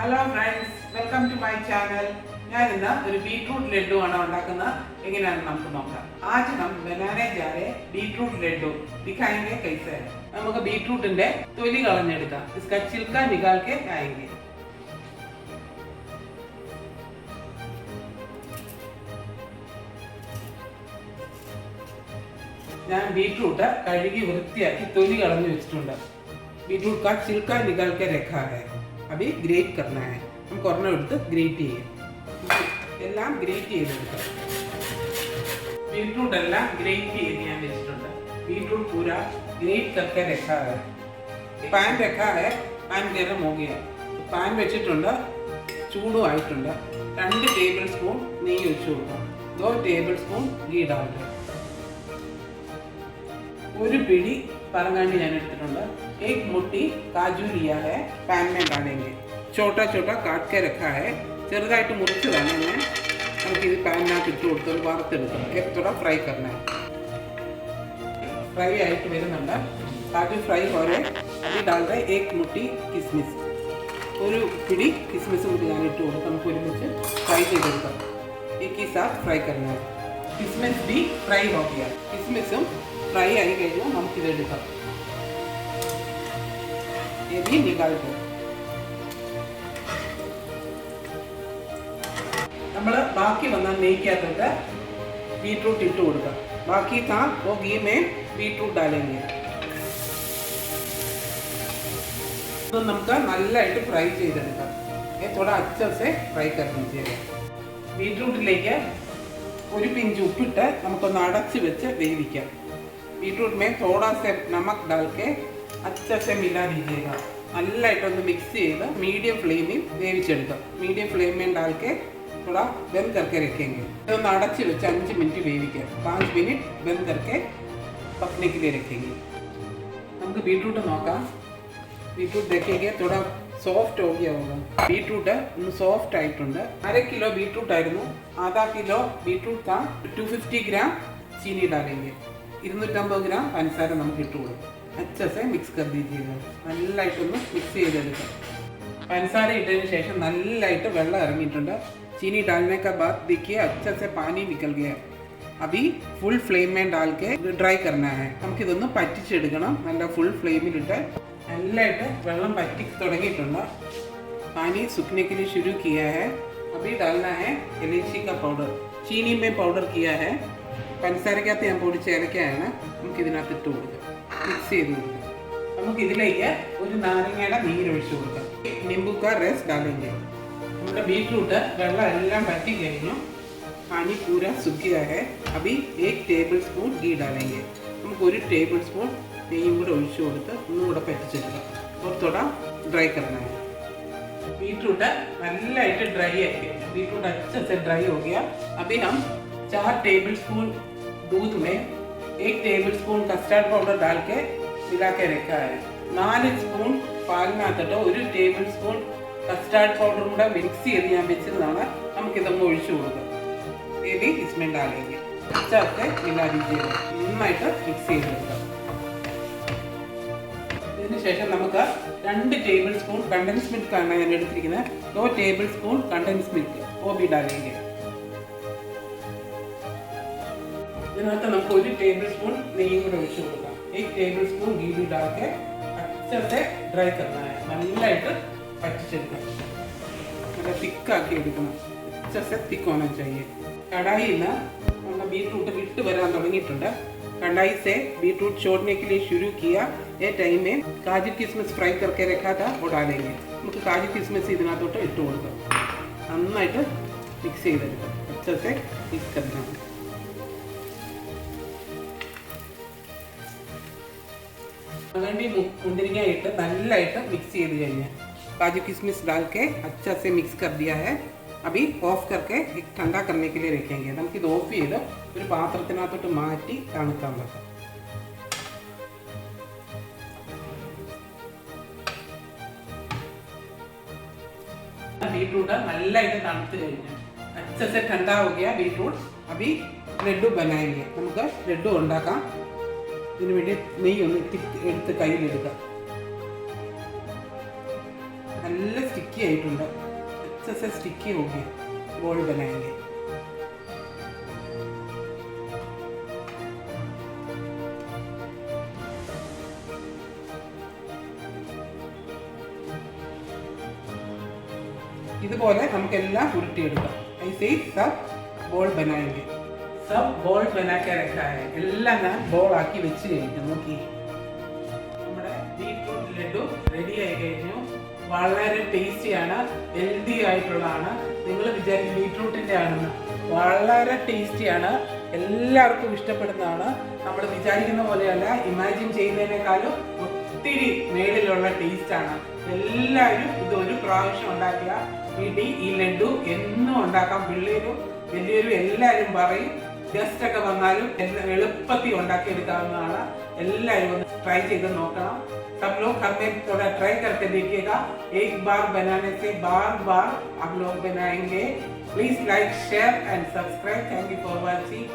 Hello friends, welcome to my channel. ഞാൻ ഇന്ന് ഒരു ബീട്രൂട്ട് ലഡു ആണ് ഉണ്ടാക്കുന്നത്. എങ്ങനെയാണെന്ന് നമുക്ക് നോക്കാം. ആദ്യം हम बनाने जा रहे बीटरूट लड्डू दिखाएंगे कैसे है. നമുക്ക് ബീട്രൂട്ടിന്റെ തൊലി കളഞ്ഞെടുക്കാം. इसका छिलका निकाल के आएंगे. ഞാൻ ബീട്രൂട്ട് കഴുകി വൃത്തിയാക്കി തൊലി കളഞ്ഞു വെച്ചിട്ടുണ്ട്. बीटरूट का छिलका निकाल के रखा है. अभी ग्रेट करना है. നമുക്ക് ഒരെണ്ണം എടുത്ത് ഗ്രേറ്റ് ചെയ്യാം. എല്ലാം ഗ്രേറ്റ് ചെയ്തെടുക്കാം. बीटरूट എല്ലാം ഗ്രേറ്റ് ചെയ്ത് ഞാൻ വെച്ചിട്ടുണ്ട്. बीटरूट पूरा ग्रेट करके रखा है. പാൻ रखा है. പാൻ गरम हो गया. പാൻ വെച്ചിട്ടുണ്ട്, ചൂടും ആയിട്ടുണ്ട്. 2 ടേബിൾ സ്പൂൺ നെയ്യ് ഒഴിച്ചു കൊടുക്കാം. 2 ടേബിൾ സ്പൂൺ घी डालते. ഒരു പിടി പറങ്ങാണ്ടി ഞാൻ എടുത്തിട്ടുണ്ട്. एक मुट्ठी काजू लिया है. पैन में डालेंगे. छोटा छोटा काट के रखा है. ചെറുതായിട്ട് മുറിച്ചതാണ് ഞാൻ. നമുക്ക് ഇത് പാനിനകത്ത് ഇട്ട് കൊടുത്ത് വറുത്തെടുക്കണം. थोड़ा फ्राई करना है. ഫ്രൈ ആയിട്ട് വരുന്നുണ്ട്. കാജു ഫ്രൈ പോലെ അത് डालते 1 मुट्ठी किशमिश. ഒരു പിടി കിസ്മിസ് കൂടി ഞാൻ ഇട്ട് കൊടുത്ത് നമുക്ക് ഒരുമിച്ച് ഫ്രൈ ചെയ്തെടുക്കാം. एक ही साथ फ्राई करना है. किशमिश भी फ्राई हो गया. किशमिशും ഫ്രൈ ആയി കഴിഞ്ഞാൽ നമുക്കിത് എടുക്കാം. ये भी निकाल दो. നമ്മൾ ബാക്കി വന്ന നെയ്ക്കകത്തോട്ട് ബീട്രൂട്ട് ഇട്ട് കൊടുക്കാം. ബാക്കി था वो घी में बीटरूट डालेंगे. तो നമുക്ക് നല്ലതായിട്ട് ഫ്രൈ ചെയ്തെടുക്കാം. ये थोड़ा अच्छे से फ्राई कर दीजिएगा. ബീട്രൂട്ടിലേക്ക് ഒരു പിഞ്ച് ഉപ്പിട്ട് നമുക്കൊന്ന് അടച്ച് വെച്ച് വേവിക്കാം. बीटरूट में थोड़ा सा नमक डाल के अच्छे से मिला दीजिएगा. നല്ലതായിട്ടൊന്ന് മിക്സ് ചെയ്ത് മീഡിയം ഫ്ലെയിമിൽ വേവിച്ചെടുക്കാം. മീഡിയം ഫ്ലെയിമിൽ डाल के थोड़ा बंद करके रखेंगे. ഇതൊന്ന് അടച്ച് വെച്ച് 5 മിനിറ്റ് വേവിക്കാം. 5 മിനിറ്റ് बंद करके पकने के लिए रखेंगे. നമുക്ക് ബീട്രൂട്ട് നോക്കാം. ബീട്രൂട്ട് देखेंगे थोड़ा सॉफ्ट हो गया होगा. ബീട്രൂട്ട് ഒന്ന് സോഫ്റ്റ് ആയിട്ടുണ്ട്. 1/2 കിലോ ബീട്രൂട്ട് ആയിരുന്നു. आधा किलो बीटरूट था. 250 ग्राम चीनी डालेंगे. 250 ग्राम पंचदाര നമുക്ക് ഇട്ട് കൊടുക്കാം. अच्छे से मिक्स कर दीजिएगा. നല്ലതായിട്ടൊന്ന് മിക്സ് ചെയ്തെടുക്കാം. पंचदाര ഇട്ടതിന് ശേഷം നല്ലതായിട്ട് വെള്ളം ഇറങ്ങിയിട്ടുണ്ട്. चीनी डालने के बाद देखिए अच्छे से पानी निकल गया. अभी फुल फ्लेम में डाल के ड्राई करना है. നമുക്കിതൊന്ന് പറ്റിച്ചെടുക്കണം. നല്ല ഫുൾ ഫ്ലെയിമിലിട്ട് നല്ലതായിട്ട് വെള്ളം പറ്റി തുടങ്ങിയിട്ടുണ്ട്. पानी सूखने के लिए शुरू किया है. अभी डालना है इलायची का पाउडर. चीनी में पाउडर किया है. പഞ്ചസാരക്കകത്ത് ഞാൻ പൊടിച്ച് ഏലക്കയാണ് നമുക്കിതിനകത്ത് ഇട്ട് കൊടുക്കാം. മിക്സ് ചെയ്ത് കൊടുക്കാം. നമുക്കിതിലേക്ക് ഒരു നാരങ്ങയുടെ നീരൊഴിച്ച് കൊടുക്കാം. നിംബുക്ക റസ് डालेंगे. നമ്മുടെ ബീട്രൂട്ട് വെള്ളം എല്ലാം പറ്റി കഴിഞ്ഞു. पानी पूरा सूख गया है. अभी 1 टेबल स्पून घी डालेंगे. നമുക്ക് 1 ടേബിൾ സ്പൂൺ നെയ്യും കൂടെ ഒഴിച്ച് കൊടുത്ത് ഒന്നും കൂടെ പറ്റിച്ചെടുക്കാം. और थोड़ा ड्राई करना है. बीटरूट നല്ലതായിട്ട് ഡ്രൈ ആക്കി. बीटरूट अच्छे से ड्राई हो गया. अभी हम 4 टेबल स्पून दूध में 1 टेबल स्पून कस्टर्ड पाउडर डाल के मिला के रखा है. 4 स्पून പാലിനകത്തിട്ട് 1 ടേബിൾ സ്പൂൺ കസ്റ്റാർഡ് പൗഡറും കൂടെ മിക്സ് ചെയ്ത് ഞാൻ വെച്ചതാണ്. നമുക്കിതൊന്ന് ഒഴിച്ചു കൊടുക്കാം. ये भी इसमें डालेंगे. अच्छे से मिला दीजिएगा. നന്നായിട്ട് മിക്സ് ചെയ്തെടുക്കാം. ഇതിനുശേഷം നമുക്ക് 2 ടേബിൾ സ്പൂൺ കണ്ടൻസ് മിൽക്ക് ആണ് ഞാൻ എടുത്തിരിക്കുന്നത്. 2 ടേബിൾ സ്പൂൺ കണ്ടൻസ് മിൽക്ക് वो भी डालेंगे. ഇതിനകത്ത് നമുക്ക് 1 ടേബിൾ സ്പൂൺ നെയ്യും കൂടെ ഒഴിച്ചു കൊടുക്കാം. 1 ടേബിൾ स्पून घी भी डाल के अच्छे से ड्राई करना है. നല്ലതായിട്ട് പറ്റിച്ചെടുക്കണം. നല്ല തിക്കാക്കി എടുക്കണം. अच्छे से थिक होना चाहिए. कढ़ाई में हमने बीटरूट विट वरान തുടങ്ങിയിട്ടുണ്ട്. कढ़ाई से बीटरूट छोड़ने के लिए शुरू किया. ये टाइम में काजू किशमिश फ्राई करके रखा था वो डालेंगे. നമുക്ക് കാജു കിസ്മിസ് ഇതിനകത്തോട്ട് ഇട്ട് കൊടുക്കാം. നന്നായിട്ട് മിക്സ് ചെയ്തെടുക്കാം. अच्छे से मिक्स करना है. അങ്ങണ്ടി മുന്തിരിങ്ങ ഇട്ട് നല്ലതായിട്ട് മിക്സ് ചെയ്ത് കഴിഞ്ഞാൽ काजू किशमिश डाल के अच्छा से मिक्स कर दिया है. अभी ऑफ करके एक ठंडा करने के लिए रखेंगे. നമുക്കിത് ഓഫ് ചെയ്ത് ഒരു പാത്രത്തിനകത്തോട്ട് മാറ്റി തണുക്കാൻ വെക്കാം. बीटरूट നല്ലതായിട്ട് തണുത്ത് കഴിഞ്ഞു. अच्छे से ठंडा हो गया बीटरूट. अभी लड्डू बनाएंगे. നമുക്ക് ലഡ്ഡു ഉണ്ടാക്കാം. ഇതിനു വേണ്ടി നെയ്യ് ഒന്ന് എടുത്ത് കയ്യിലെടുക്കാം. നല്ല സ്റ്റിക്കി സ്റ്റിക്കി ആയിട്ടുണ്ട്. अच्छे से स्टिकी हो गया. बॉल बनाएंगे. ഇതുപോലെ നമുക്കെല്ലാം ഉരുട്ടിയെടുക്കാം. ऐसे ही सब बॉल बनाएंगे. सब बॉल बना के रखा है. എല്ലാം ഞാൻ ബോൾ ആക്കി വെച്ച് കഴിഞ്ഞു. നോക്കി, നമ്മുടെ ബീട്രൂട്ട് ലഡു റെഡി ആയി കഴിഞ്ഞു. വളരെ ടേസ്റ്റിയാണ്, ഹെൽത്തി ആയിട്ടുള്ളതാണ്. നിങ്ങൾ വിചാരിക്കും ബീട്രൂട്ടിൻ്റെ ആണെന്ന്. വളരെ ടേസ്റ്റിയാണ്, എല്ലാവർക്കും ഇഷ്ടപ്പെടുന്നതാണ്. നമ്മൾ വിചാരിക്കുന്ന പോലെയല്ല, ഇമാജിൻ ചെയ്യുന്നതിനേക്കാളും ഒത്തിരി മേളിലുള്ള ടേസ്റ്റാണ്. എല്ലാവരും ഇത് ഒരു പ്രാവശ്യം ഉണ്ടാക്കുക. വീട്ടിൽ ഈ ലഡു എന്നും ഉണ്ടാക്കാം. പിള്ളേരും വലിയവരും എല്ലാവരും പറയും. ഗസ്റ്റ് ഒക്കെ വന്നാലും എളുപ്പത്തിൽ ഉണ്ടാക്കിയെടുക്കാവുന്നതാണ്. എല്ലാവരും ഒന്ന് ട്രൈ ചെയ്ത് നോക്കണം. सब लोग घर में थोड़ा ट्राई करके देखिएगा. एक बार बनाने से बार बार आप लोग बनाएंगे. Please like, share and subscribe. Thank you for watching.